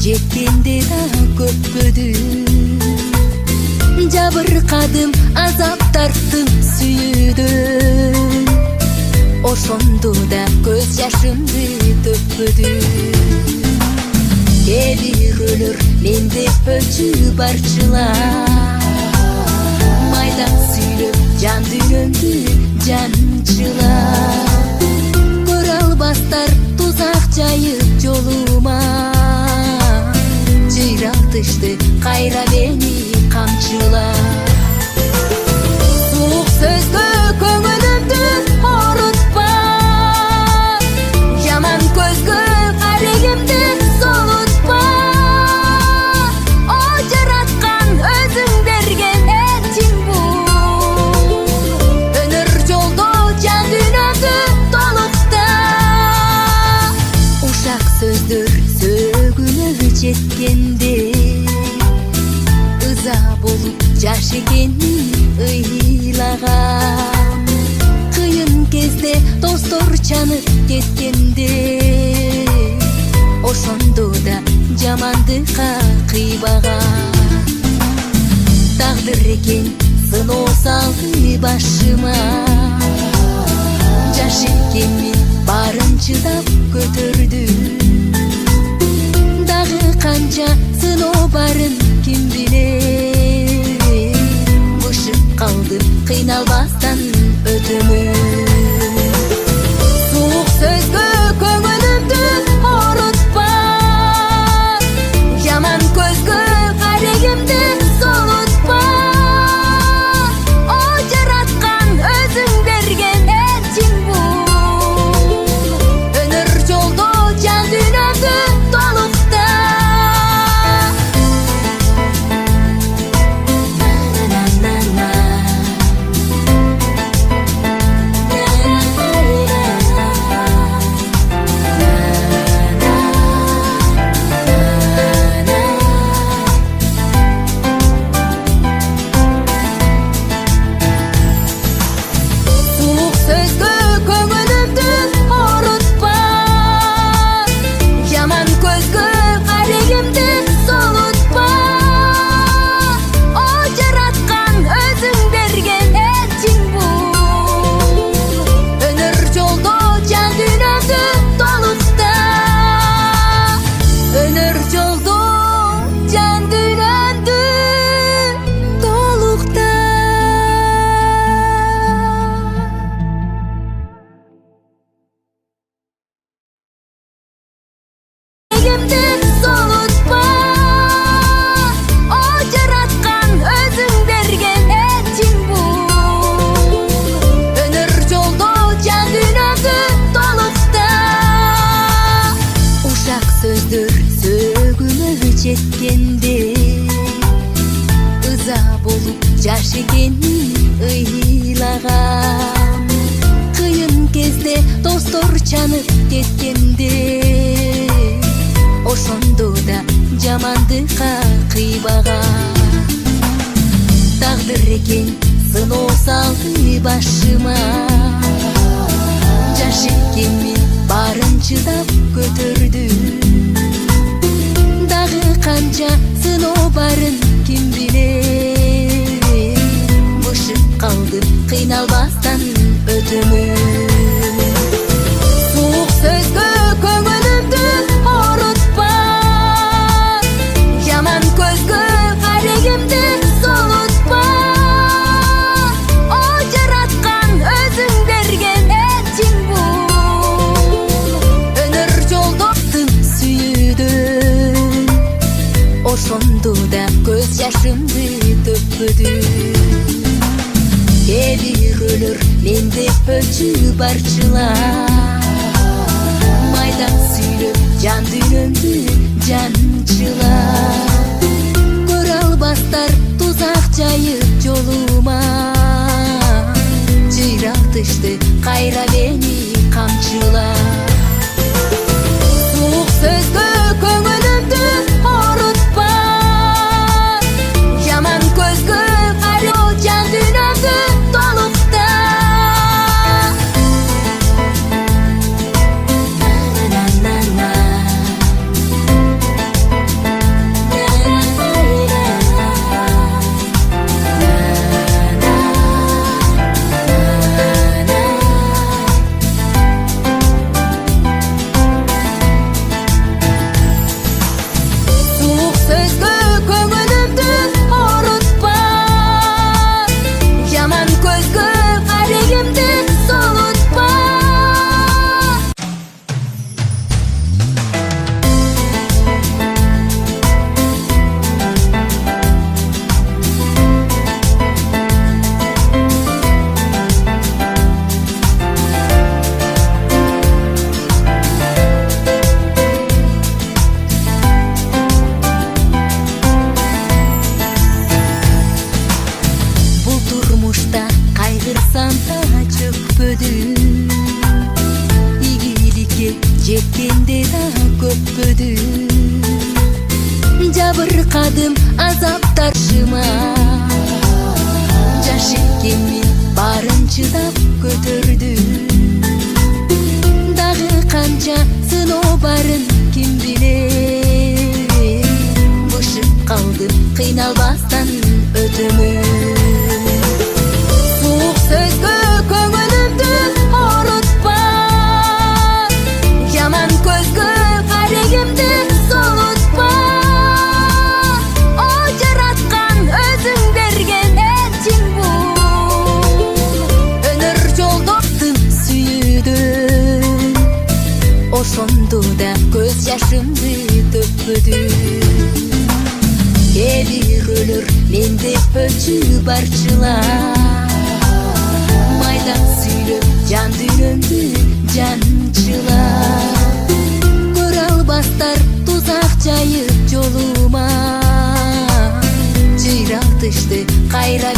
жеткенде да көппөдүм, жабыркадым, азап тарттым сүйүүдөн. Ошондо да көз жашымды төкпөдүм. Кээ бир өлөр менде өлчү барчылар, майдан сүйлөп жан дүйнөмдү жанчылар. Көрө албастар тузак жайып жолума, жыйралтышты кайра мени камчылар. Суук сөзгө көңүлүмдү орутпа, жаман көзгө карегимди солутпа. О жараткан өзүң берген этиң бул, өнөр жолдо жан дүйнөмдү толукта. Ушак сөздөр сөгүнөгө жеткенде, ыза болуп жаш экенин ыйлагам. Кыйын кезде достор чанып кеткенде, ошондо да жамандыкка кыйбагам. Тагдыр экен сыноо салды башыма, жаш экенмин баарын чыдап көтөрдүм. Дагы канча сыноо барын ким билет, бышып калдым кыйналбастан өтөмүн. Суук сөзгө көңүлүмдү орутпа, жаман көзгө карегимди солутпа. О жараткан өзүң берген этиң бул, өнөр жолдо жан дүйнөмдү толукта. Суук сөзгө көңүлүмдү орутпа, жаман көзгө карегимди солутпа. О жараткан өзүң берген этиң бул, өнөр жолдо жан дүйнөмдү толукта. Өнөр жолдо жан дүйнөмдү толукта. Карегимди солутпа. О жараткан өзүң берген этиң бул, өнөр жолдо жан дүйнөмдү толукта. Ушак сөздөр сөгүнөгө жеткенде, ыза болуп жаш экенин ыйлагам. Кыйын кезде достор чанып кеткенде, ошондо да жамандыкка кыйбагам. Тагдыр экен сыноо салды башыма, жаш экенмин баарын чыдап көтөрдүм. Дагы канча сыноо барын ким билет, бышып калдым кыйналбастан өтөмүн. Суук сөзгө көңүлүмдү орутпа, жаман көзгө карегимди солутпа. О жараткан өзүң берген этиң бул, өнөр жолдо сүйүүдөн. Ошондо да көз жашымды төкпөдүм. Кээ бир өлөр менде өлчү барчылар, майдан сүйлөп жан дүйнөмдү жанчылар. Көрө албастар тузак жайып жолума, жыйралтышты кайра мени камчылар. Суук сөзгө көңүлүмдү орутпа, жаман көзгө кароо жан дүйнөмдү толукта. Жабыркадым азаптаршыма, жаш экенмин барын чыдап көтөрдүм. Дагы канча сыноо барын ким билет, бышып калдым кыйналбастан өтөмүн. Суук сөзгө көңүлүмдү оорутпа, жаман көзгө карегимди солутпа. О жараткан өзүң берген этиң бул, өнөр жолдоктун сүйүүдөн. Ошондо да көз жашымды төкпөдүм. Кээ бирөөлөр менде өлчү барчылар, майда сүйлөп жан дүйнөмдү жанчылар. Көрө албастар тузак жайып жолума, жыйралтышты кайра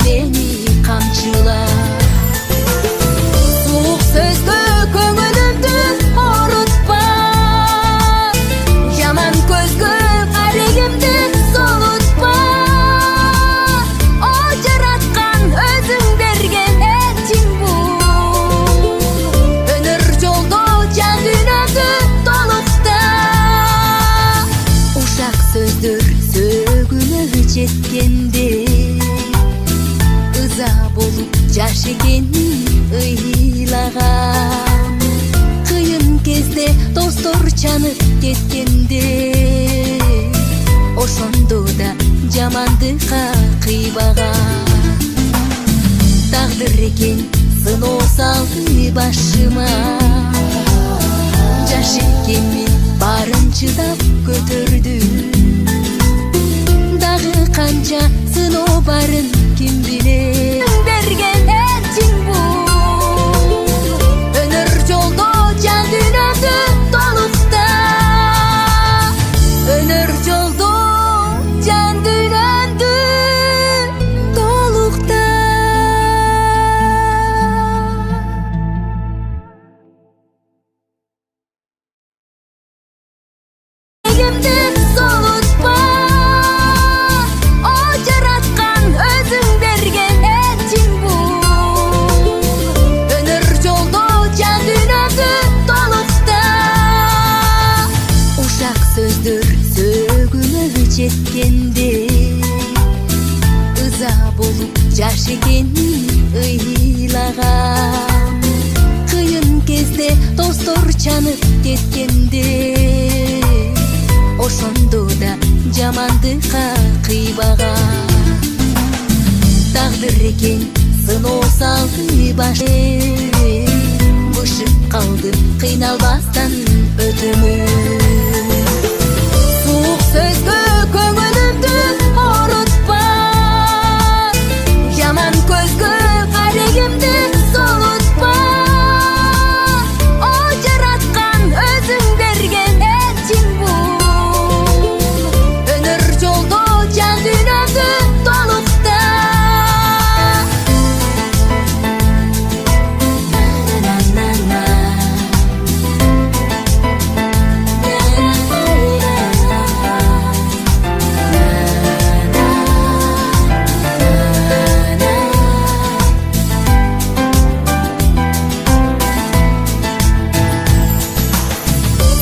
мени камчылар. Суук сөзгө көңүлүмдү оорутпа, жаман көзгө карегимди солутпа. О жараткан өзүң берген этиң бул, өнөр жолдо жан дүйнөмдү толукта. Ушак сөздөр сөгүнө жеткенде, ыза болуп жаш экенин ыйлагам. Кыйын кезде достор чанып кеткенде, ошондо да жамандыкка кыйбагам. Тагдыр экен сыноо салды башыма, жаш экенмин барын чыдап көтөрдүм. Дагы канча сыноо барын ким билет, берген этиң бул, өнөр жолдо жан дүйнөмдү толукта. Өнөр жолдо жан дүйнөмдү толукта. Кимди солутпа, о жараткан өзүң берген этиң бул, өнөр жолдо жан дүйнөмдү толукта. Ушак сөздөр сөгүнө жеткенде, ыза болуп жаш экенин ыйлагам. Кыйын кезде достор чанып кеткенде, ошондо да жамандыкка кыйбагам. Тагдыр экен сыноо салды башыма, бышып калдым кыйналбастан өтөмүн. Суук сөзгө көңүлүмдү оорутпа, жаман көзгө карегимди солутпа. О жараткан өзүң берген этиң бул, өнөр жолдо жан дүйнөмдү толукта.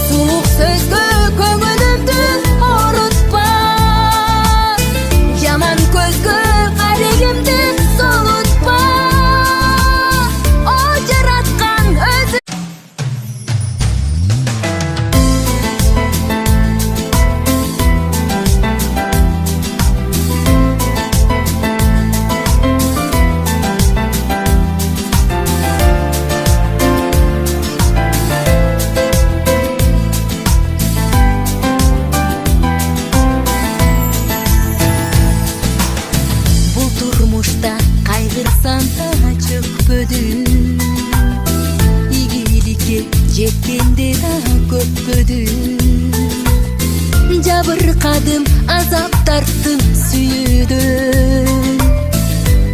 Суук сөзгө көңүлүмдү оорутпа, жаман көзгө карегимди солутпа. О жараткан өзүң бул турмушта кайгырсам да чөкпөдүм. Ийгиликке жеткенде да көппөдүм. Жабыркадым азап тарттым сүйүүдөн,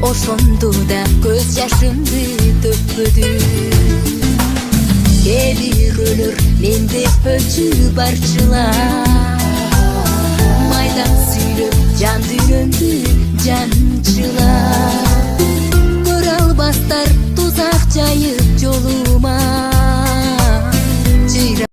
ошондо да көз жашымды төкпөдүм. кээ бир өлөр менде өчү барчылар.